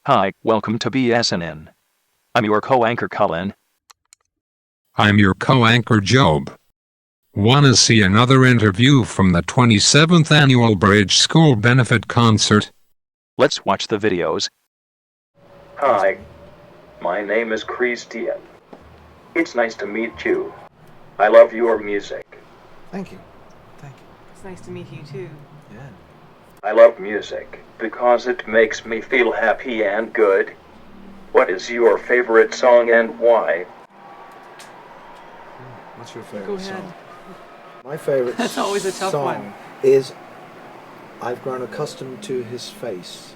Hi, welcome to BSNN. I'm your co-anchor Collin. I'm your co-anchor Job. Wanna see another interview from the 27th annual BridgeSchooler benefit concert? Let's watch the videos. Hi, my name is Christian. It's nice to meet you. I love your music. Thank you. Thank you. It's nice to meet you too. Yeah. I love music because it makes me feel happy and good. What is your favorite song and why? What's your favorite Go ahead. song? My favorite That's always a tough song one. is I've Grown Accustomed to His Face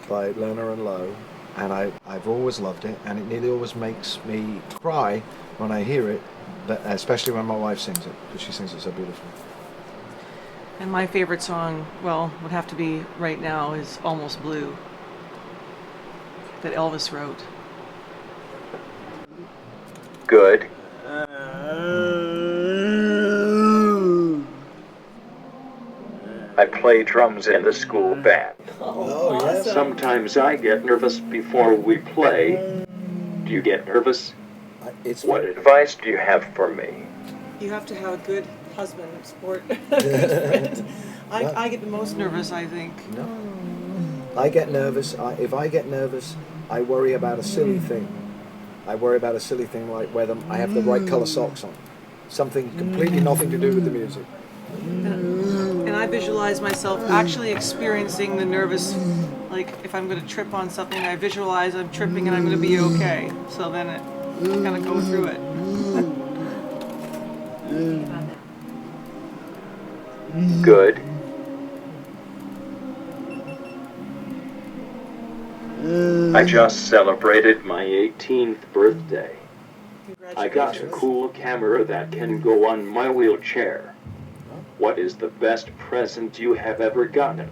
by Lerner and Lowe, and I've always loved it, and it nearly always makes me cry when I hear it, but especially when my wife sings it, because she sings it so beautifully. And my favorite song, well, would have to be right now is Almost Blue that Elvis wrote. Good. I play drums in the school band. Oh, yes. Sometimes I get nervous before we play. Do you get nervous? It's What advice do you have for me? You have to have a good husband, sport, good friend. I get the most nervous, I think. No. I get nervous. If I get nervous, I worry about a silly thing. I worry about a silly thing like whether I have the right color socks on. Something completely nothing to do with the music. And I visualize myself actually experiencing the nervous, like if I'm going to trip on something, I visualize I'm tripping and I'm going to be okay. So then it kind of go through it. Good. I just celebrated my 18th birthday. I got a cool camera that can go on my wheelchair. What is the best present you have ever gotten?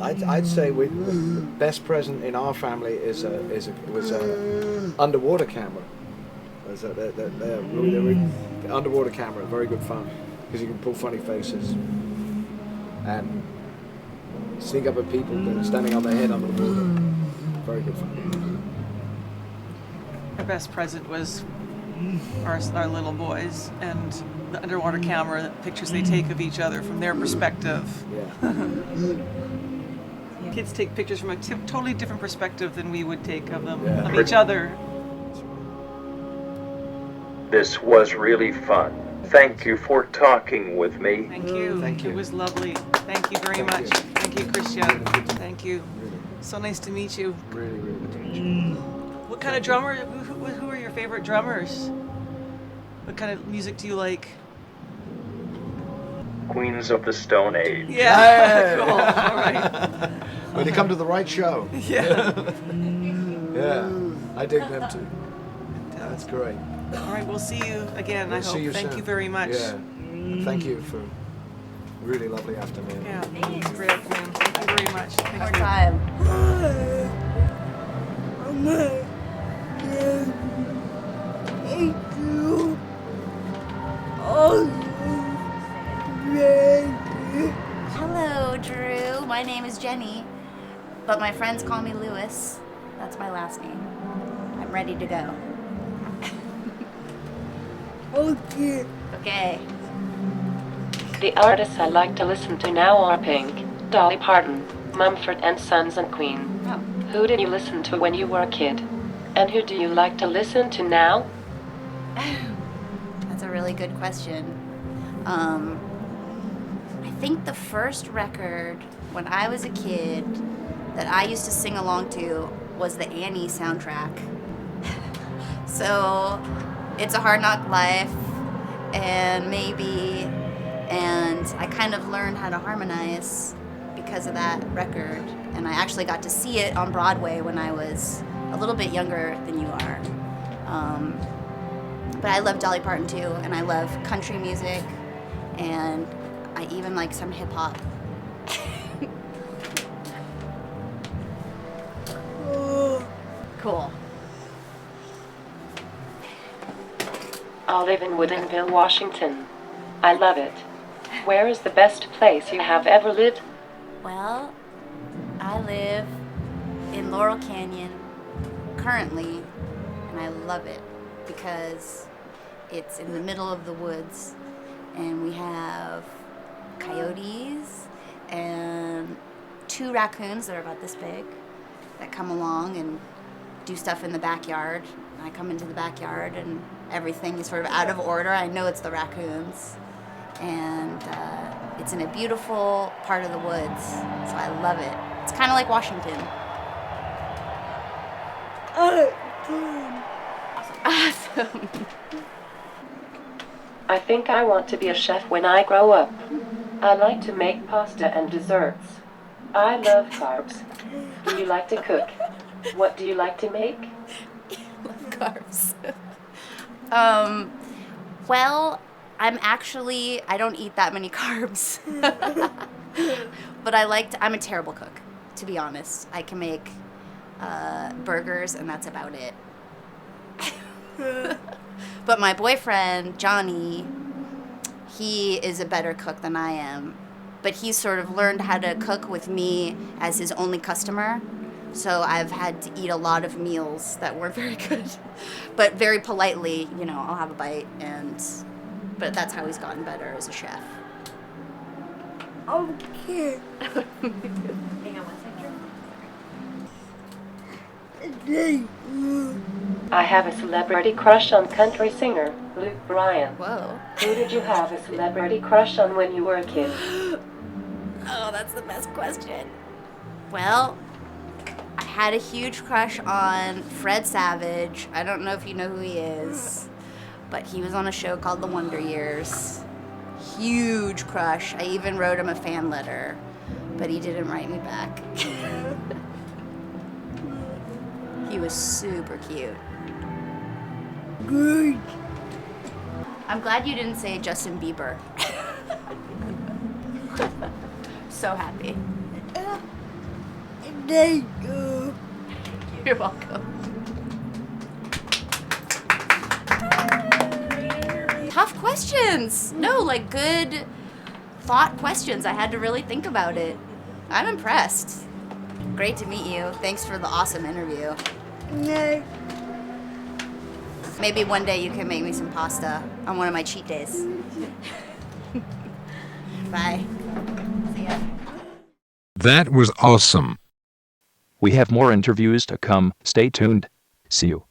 I'd say the best present in our family was a underwater camera. Underwater camera, very good fun because you can pull funny faces and sneak up at people that are standing on their head under the water. Very good fun. Our best present was our little boys and the underwater camera, the pictures they take of each other from their perspective. Yeah. Kids take pictures from a totally different perspective than we would take of them, Yeah. of each other. This was really fun. Thank you for talking with me. Thank you. Thank you. It was lovely. Thank you very Thank much. you. Thank you, Christian. Thank you. Really, So nice to meet you. really, really good to meet you. What kind of drummer? Who are your favorite drummers? What kind of music do you like? Queens of the Stone Age. Yeah. Cool. All right. When you come to the right show. Yeah. Yeah, I dig them too. Yeah, that's great. All right. We'll see you again. I We'll hope. see you Thank soon. you very much. Yeah, thank you for a really lovely afternoon. Yeah. It's a great afternoon. Thank you very much. Thank More you. time. Hello, Drew. My name is Jenny, but my friends call me Lewis. That's my last name. I'm ready to go. Okay. The artists I like to listen to now are Pink, Dolly Parton, Mumford and Sons and Queen. Oh. Who did you listen to when you were a kid? And who do you like to listen to now? That's a really good question. I think the first record when I was a kid that I used to sing along to was the Annie soundtrack. So, It's a Hard Knock Life, and I kind of learned how to harmonize because of that record, and I actually got to see it on Broadway when I was a little bit younger than you are. But I love Dolly Parton too, and I love country music, and I even like some hip hop. Cool. I live in Woodinville, Washington. I love it. Where is the best place you have ever lived? Well, I live in Laurel Canyon currently, and I love it because it's in the middle of the woods, and we have coyotes and 2 raccoons that are about this big that come along and do stuff in the backyard. And I come into the backyard and everything is sort of out of order. I know it's the raccoons, and it's in a beautiful part of the woods, so I love it. It's kind of like Washington. Awesome. I think I want to be a chef when I grow up. I like to make pasta and desserts. I love carbs. Do you like to cook? What do you like to make? Love carbs. Well, I don't eat that many carbs. But I'm a terrible cook, to be honest. I can make burgers, and that's about it. But my boyfriend, Johnny, he is a better cook than I am. But he's sort of learned how to cook with me as his only customer. So I've had to eat a lot of meals that weren't very good. But very politely, I'll have a bite. But that's how he's gotten better as a chef. Okay. Hang on one second. I have a celebrity crush on country singer Luke Bryan. Whoa. Who did you have a celebrity crush on when you were a kid? Oh, that's the best question. Well, I had a huge crush on Fred Savage. I don't know if you know who he is, but he was on a show called The Wonder Years. Huge crush. I even wrote him a fan letter, but he didn't write me back. He was super cute. Good. I'm glad you didn't say Justin Bieber. So happy. Thank you. You're welcome. Tough questions. No, like good thought questions. I had to really think about it. I'm impressed. Great to meet you. Thanks for the awesome interview. No. Maybe one day you can make me some pasta on one of my cheat days. Bye. See ya. That was awesome. We have more interviews to come. Stay tuned. See you.